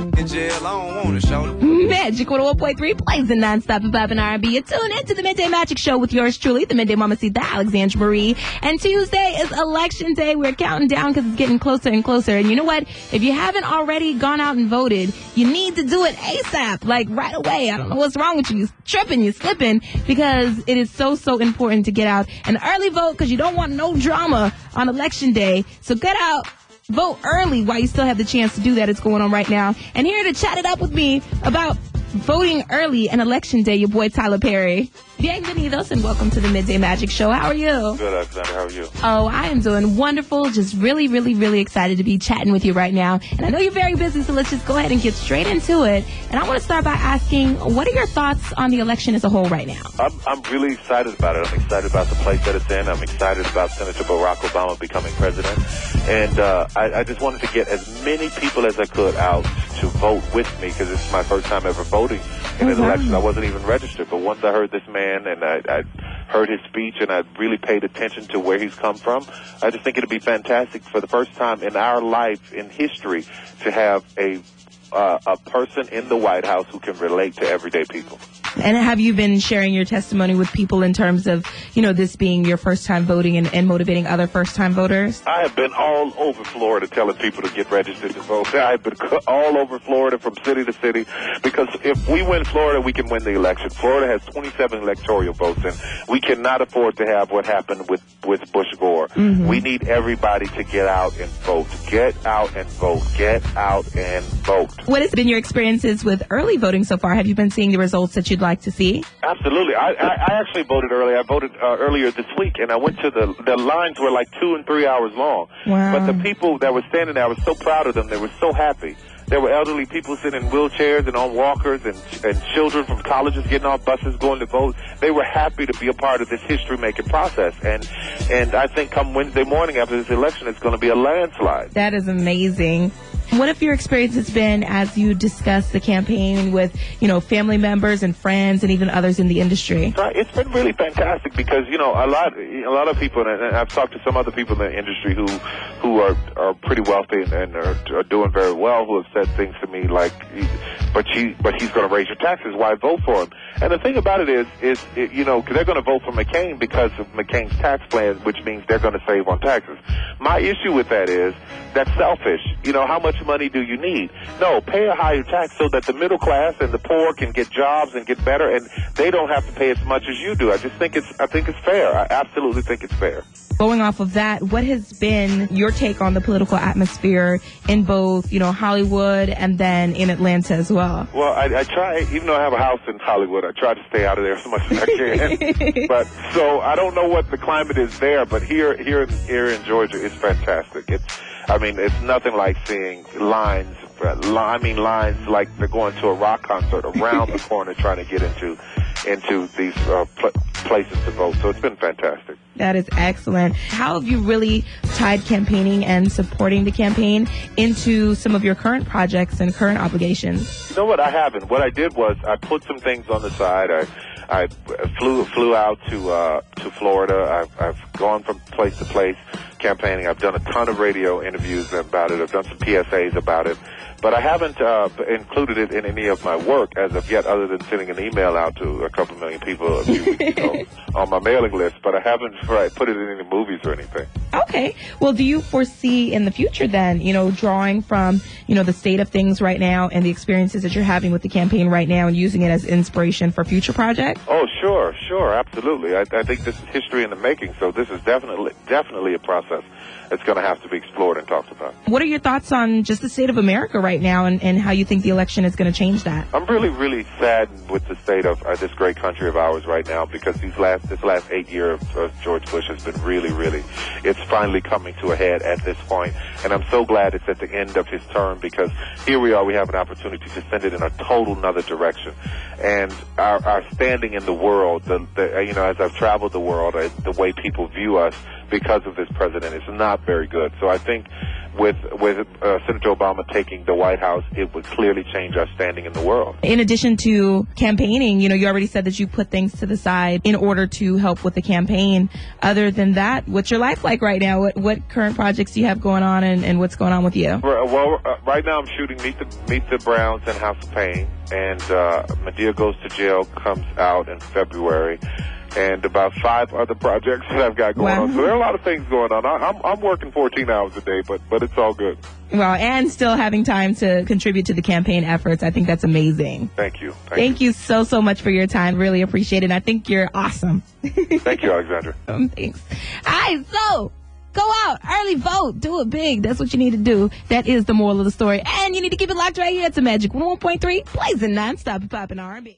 In jail, I don't want it, show. Magic 101.3 plays the non-stop of pop and R&B. You tune into the Midday Magic Show with yours truly, the Midday Mamacita, Alexandra Marie. And Tuesday is Election Day. We're counting down because it's getting closer and closer. And you know what? If you haven't already gone out and voted, you need to do it ASAP, like right away. I don't know what's wrong with you. You're tripping, you're slipping, because it is so important to get out and early vote because you don't want no drama on Election Day. So get out. Vote early while you still have the chance to do that. It's going on right now. And here to chat it up with me about voting early and Election Day, your boy Tyler Perry. Bienvenidos and welcome to the Midday Magic Show. How are you? Good, Alexandra. How are you? Oh, I am doing wonderful. Just really excited to be chatting with you right now. And I know you're very busy, so let's just go ahead and get straight into it. And I want to start by asking, what are your thoughts on the election as a whole right now? I'm really excited about it. I'm excited about the place that it's in. I'm excited about Senator Barack Obama becoming president. And I just wanted to get as many people as I could out to vote with me because this is my first time ever voting in an election. I wasn't even registered, but once I heard this man and I heard his speech and I really paid attention to where he's come from, I just think it'd be fantastic for the first time in our life in history to have a person in the White House who can relate to everyday people. And have you been sharing your testimony with people in terms of, you know, this being your first time voting and motivating other first time voters? I have been all over Florida telling people to get registered to vote. I've been all over Florida from city to city because if we win Florida, we can win the election. Florida has 27 electoral votes, and we cannot afford to have what happened with Bush Gore. Mm-hmm. We need everybody to get out and vote. Get out and vote. Get out and vote. What has been your experiences with early voting so far? Have you been seeing the results that you'd like to see? Absolutely. I actually voted early. I voted earlier this week, and I went to the lines were like 2 and 3 hours long. Wow. But the people that were standing there, I was so proud of them. They were so happy. There were elderly people sitting in wheelchairs and on walkers and children from colleges getting off buses going to vote. They were happy to be a part of this history-making process. And I think come Wednesday morning after this election, it's going to be a landslide. That is amazing. What have your experience has been as you discuss the campaign with, you know, family members and friends and even others in the industry? It's been really fantastic because, you know, a lot of people, and I've talked to some other people in the industry who are pretty wealthy and are doing very well, who have said things to me like, but he's going to raise your taxes. Why vote for him? And the thing about it is you know, they're going to vote for McCain because of McCain's tax plan, which means they're going to save on taxes. My issue with that is that's selfish. You know, how much money do you need? No, pay a higher tax so that the middle class and the poor can get jobs and get better, and they don't have to pay as much as you do. I think it's fair. I absolutely think it's fair. Going off of that, what has been your take on the political atmosphere in both, you know, Hollywood and then in Atlanta as well? Well, I try, even though I have a house in Hollywood, I try to stay out of there as much as I can. But so I don't know what the climate is there, but here in Georgia, it's fantastic. It's nothing like seeing lines like they're going to a rock concert around the corner trying to get into these places to vote. So it's been fantastic. That is excellent. How have you really tied campaigning and supporting the campaign into some of your current projects and current obligations? You know what? I haven't. What I did was I put some things on the side. I flew out to Florida. I've gone from place to place campaigning. I've done a ton of radio interviews about it. I've done some PSAs about it. But I haven't included it in any of my work as of yet, other than sending an email out to a couple million people a few weeks ago on my mailing list. But I haven't put it in any movies or anything. Okay. Well, do you foresee in the future then, you know, drawing from, you know, the state of things right now and the experiences that you're having with the campaign right now and using it as inspiration for future projects? Oh, sure, absolutely. I think this is history in the making, so this is definitely a process that's going to have to be explored and talked about. What are your thoughts on just the state of America right now and how you think the election is going to change that? I'm really saddened with the state of this great country of ours right now because this last 8 years of George Bush has been really, it's finally coming to a head at this point. And I'm so glad it's at the end of his term because here we are, we have an opportunity to send it in a total another direction. And our standing in the world, you know, as I've traveled the world, the way people view us because of this president is not very good. So I think with Senator Obama taking the White House, it would clearly change our standing in the world. In addition to campaigning, you already said that you put things to the side in order to help with the campaign. Other than that, what's your life like right now? What current projects do you have going on, and what's going on with you? Well, right now I'm shooting Meet the Browns and House of Pain, and Medea Goes to Jail comes out in February, and about 5 other projects that I've got going on. So there are a lot of things going on. I'm working 14 hours a day, but it's all good. Well, and still having time to contribute to the campaign efforts. I think that's amazing. Thank you. Thank you so much for your time. Really appreciate it. And I think you're awesome. Thank you, Alexandra. Thanks. All right, so go out, early vote, do it big. That's what you need to do. That is the moral of the story. And you need to keep it locked right here. It's a Magic 101.3, blazing nonstop, popping R&B.